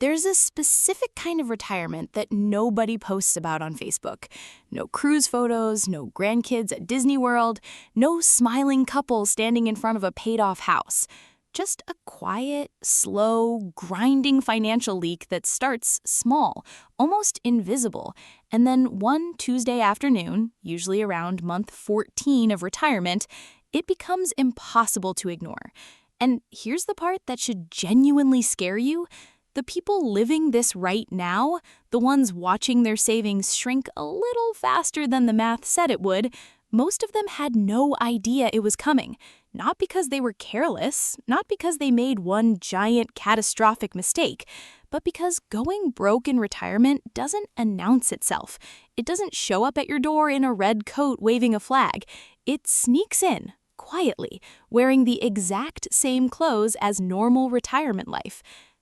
There's a specific kind of retirement that nobody posts about on Facebook. No cruise photos, no grandkids at Disney World, no smiling couple standing in front of a paid-off house. Just a quiet, slow, grinding financial leak that starts small, almost invisible, and then one Tuesday afternoon, usually around month 14 of retirement, it becomes impossible to ignore. And here's the part that should genuinely scare you. The people living this right now, the ones watching their savings shrink a little faster than the math said it would, most of them had no idea it was coming. Not because they were careless, not because they made one giant catastrophic mistake, but because going broke in retirement doesn't announce itself. It doesn't show up at your door in a red coat waving a flag. It sneaks in, quietly, wearing the exact same clothes as normal retirement life.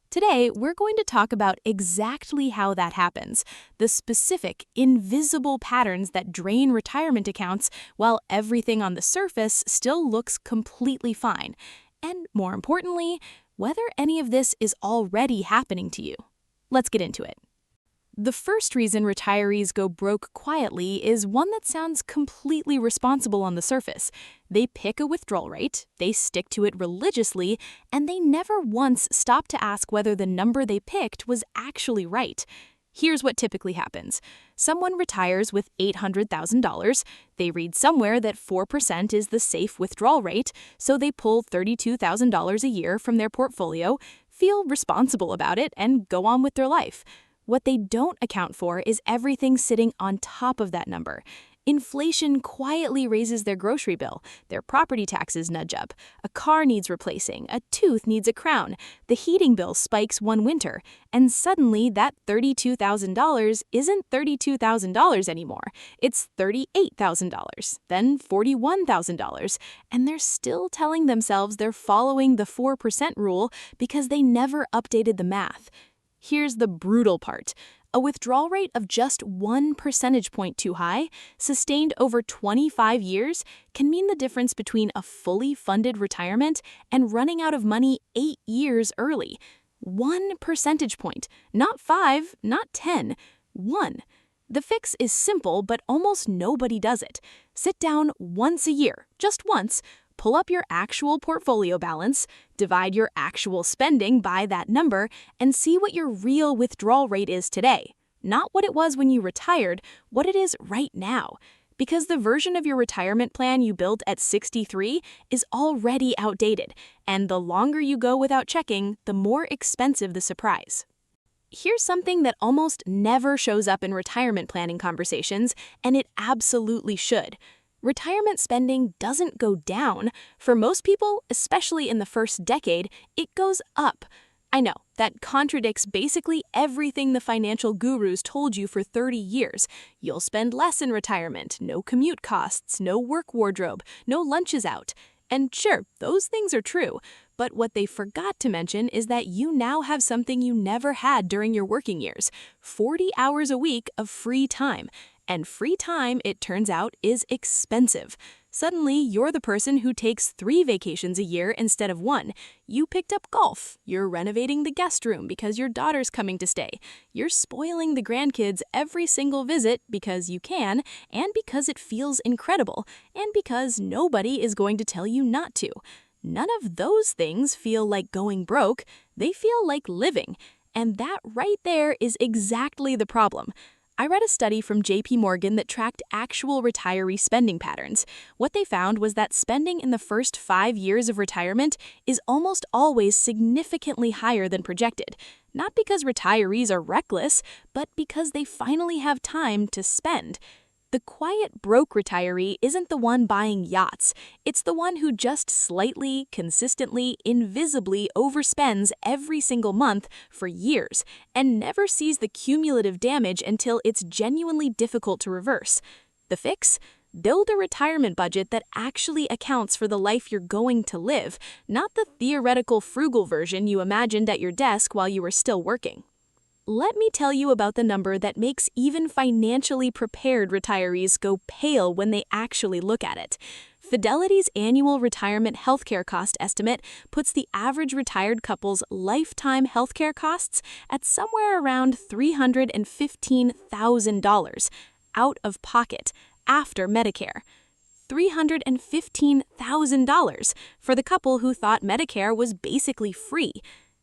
Today, we're going to talk about exactly how that happens, the specific, invisible patterns that drain retirement accounts while everything on the surface still looks completely fine, and more importantly, whether any of this is already happening to you. Let's get into it. The first reason retirees go broke quietly is one that sounds completely responsible on the surface. They pick a withdrawal rate, they stick to it religiously, and they never once stop to ask whether the number they picked was actually right. Here's what typically happens. Someone retires with $800,000. They read somewhere that 4% is the safe withdrawal rate, so they pull $32,000 a year from their portfolio, feel responsible about it, and go on with their life. What they don't account for is everything sitting on top of that number. Inflation quietly raises their grocery bill, their property taxes nudge up, a car needs replacing, a tooth needs a crown, the heating bill spikes one winter, and suddenly that $32,000 isn't $32,000 anymore. It's $38,000, then $41,000, and they're still telling themselves they're following the 4% rule because they never updated the math. Here's the brutal part. A withdrawal rate of just 1 percentage point too high, sustained over 25 years, can mean the difference between a fully funded retirement and running out of money 8 years early. 1 percentage point, not 5, not 10, 1. The fix is simple, but almost nobody does it. Sit down once a year, just once, pull up your actual portfolio balance, divide your actual spending by that number, and see what your real withdrawal rate is today. Not what it was when you retired, what it is right now. Because the version of your retirement plan you built at 63 is already outdated, and the longer you go without checking, the more expensive the surprise. Here's something that almost never shows up in retirement planning conversations, and it absolutely should. Retirement spending doesn't go down. For most people, especially in the first decade, it goes up. I know, that contradicts basically everything the financial gurus told you for 30 years. You'll spend less in retirement, no commute costs, no work wardrobe, no lunches out. And sure, those things are true, but what they forgot to mention is that you now have something you never had during your working years, 40 hours a week of free time. And free time, it turns out, is expensive. Suddenly, you're the person who takes 3 vacations a year instead of 1. You picked up golf. You're renovating the guest room because your daughter's coming to stay. You're spoiling the grandkids every single visit because you can, and because it feels incredible, and because nobody is going to tell you not to. None of those things feel like going broke. They feel like living. And that right there is exactly the problem. I read a study from JP Morgan that tracked actual retiree spending patterns. What they found was that spending in the first 5 years of retirement is almost always significantly higher than projected. Not because retirees are reckless, but because they finally have time to spend. The quiet broke retiree isn't the one buying yachts. It's the one who just slightly, consistently, invisibly overspends every single month for years and never sees the cumulative damage until it's genuinely difficult to reverse. The fix? Build a retirement budget that actually accounts for the life you're going to live, not the theoretical frugal version you imagined at your desk while you were still working. Let me tell you about the number that makes even financially prepared retirees go pale when they actually look at it. Fidelity's annual retirement healthcare cost estimate puts the average retired couple's lifetime healthcare costs at somewhere around $315,000 out of pocket after Medicare. $315,000 for the couple who thought Medicare was basically free.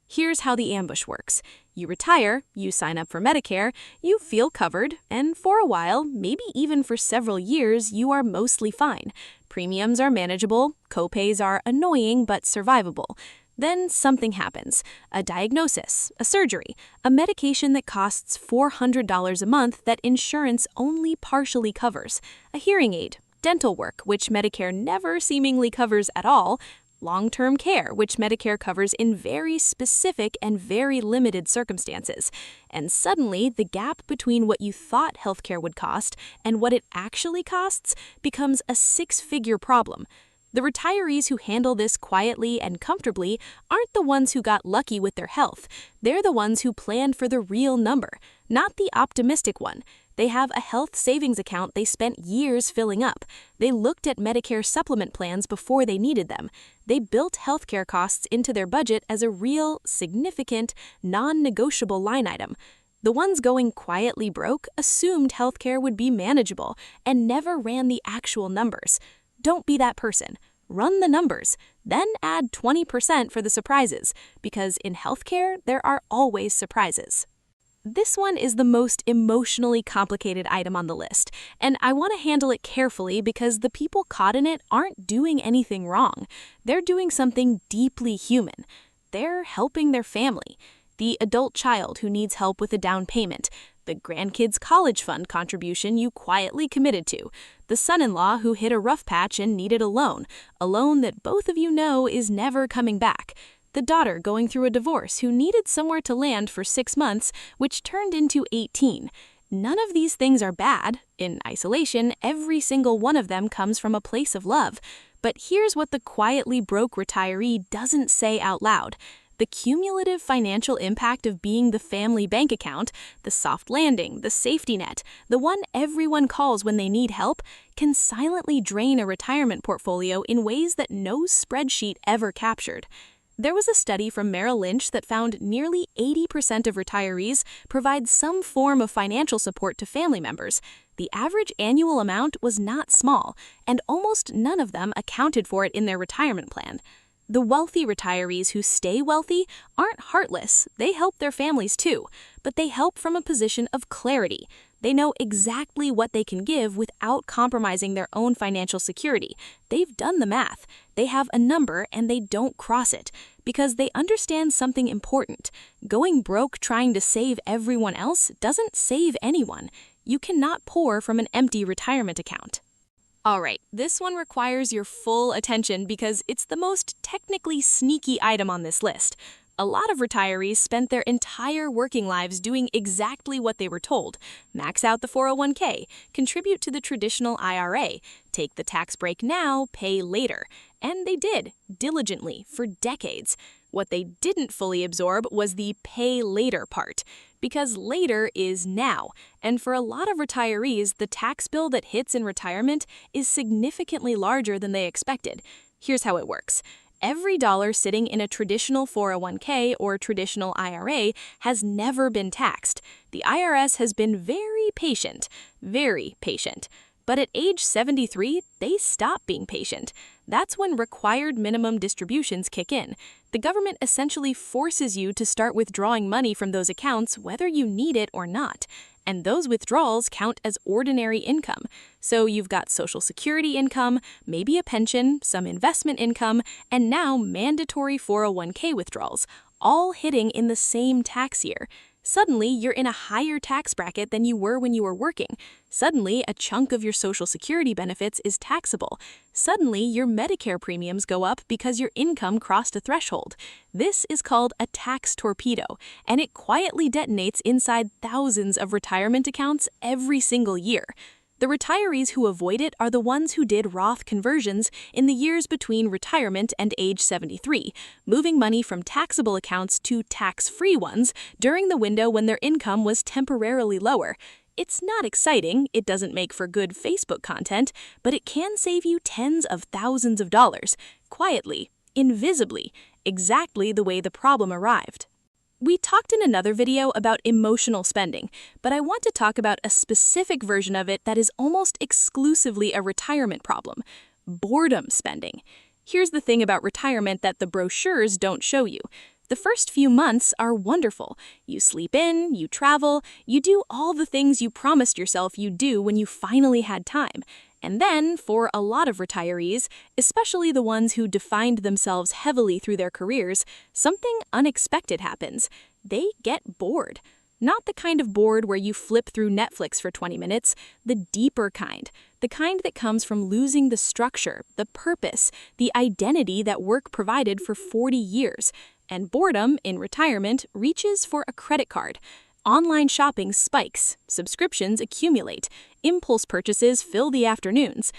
Here's how the ambush works. You retire, you sign up for Medicare, you feel covered, and for a while, maybe even for several years, you are mostly fine. Premiums are manageable, copays are annoying but survivable. Then something happens. A diagnosis, a surgery, a medication that costs $400 a month that insurance only partially covers, a hearing aid, dental work, which Medicare never seemingly covers at all, long-term care, which Medicare covers in very specific and very limited circumstances. And suddenly, the gap between what you thought healthcare would cost and what it actually costs becomes a six-figure problem. The retirees who handle this quietly and comfortably aren't the ones who got lucky with their health. They're the ones who planned for the real number, not the optimistic one. They have a health savings account they spent years filling up. They looked at Medicare supplement plans before they needed them. They built healthcare costs into their budget as a real, significant, non-negotiable line item. The ones going quietly broke assumed healthcare would be manageable and never ran the actual numbers. Don't be that person. Run the numbers, then add 20% for the surprises, because in healthcare, there are always surprises. This one is the most emotionally complicated item on the list, and I want to handle it carefully because the people caught in it aren't doing anything wrong. They're doing something deeply human. They're helping their family. The adult child who needs help with a down payment, the grandkids' college fund contribution you quietly committed to, the son-in-law who hit a rough patch and needed a loan that both of you know is never coming back, the daughter going through a divorce who needed somewhere to land for 6 months, which turned into 18. None of these things are bad. In isolation, every single one of them comes from a place of love. But here's what the quietly broke retiree doesn't say out loud. The cumulative financial impact of being the family bank account, the soft landing, the safety net, the one everyone calls when they need help, can silently drain a retirement portfolio in ways that no spreadsheet ever captured. There was a study from Merrill Lynch that found nearly 80% of retirees provide some form of financial support to family members. The average annual amount was not small, and almost none of them accounted for it in their retirement plan. The wealthy retirees who stay wealthy aren't heartless. They help their families too, but they help from a position of clarity. They know exactly what they can give without compromising their own financial security. They've done the math. They have a number and they don't cross it because they understand something important. Going broke trying to save everyone else doesn't save anyone. You cannot pour from an empty retirement account. All right, this one requires your full attention because it's the most technically sneaky item on this list. A lot of retirees spent their entire working lives doing exactly what they were told. Max out the 401k, contribute to the traditional IRA, take the tax break now, pay later. And they did, diligently, for decades. What they didn't fully absorb was the pay later part, because later is now. And for a lot of retirees, the tax bill that hits in retirement is significantly larger than they expected. Here's how it works. Every dollar sitting in a traditional 401k or traditional IRA has never been taxed. The IRS has been very patient. But at age 73, they stop being patient. That's when required minimum distributions kick in. The government essentially forces you to start withdrawing money from those accounts whether you need it or not. And those withdrawals count as ordinary income. So you've got Social Security income, maybe a pension, some investment income, and now mandatory 401k withdrawals, all hitting in the same tax year. Suddenly, you're in a higher tax bracket than you were when you were working. Suddenly, a chunk of your Social Security benefits is taxable. Suddenly, your Medicare premiums go up because your income crossed a threshold. This is called a tax torpedo, and it quietly detonates inside thousands of retirement accounts every single year. The retirees who avoid it are the ones who did Roth conversions in the years between retirement and age 73, moving money from taxable accounts to tax-free ones during the window when their income was temporarily lower. It's not exciting, it doesn't make for good Facebook content, but it can save you tens of thousands of dollars, quietly, invisibly, exactly the way the problem arrived. We talked in another video about emotional spending, but I want to talk about a specific version of it that is almost exclusively a retirement problem: boredom spending. Here's the thing about retirement that the brochures don't show you. The first few months are wonderful. You sleep in, you travel, you do all the things you promised yourself you'd do when you finally had time. And then, for a lot of retirees, especially the ones who defined themselves heavily through their careers, something unexpected happens. They get bored. Not the kind of bored where you flip through Netflix for 20 minutes, the deeper kind. The kind that comes from losing the structure, the purpose, the identity that work provided for 40 years. And boredom, in retirement, reaches for a credit card. Online shopping spikes, subscriptions accumulate, impulse purchases fill the afternoons,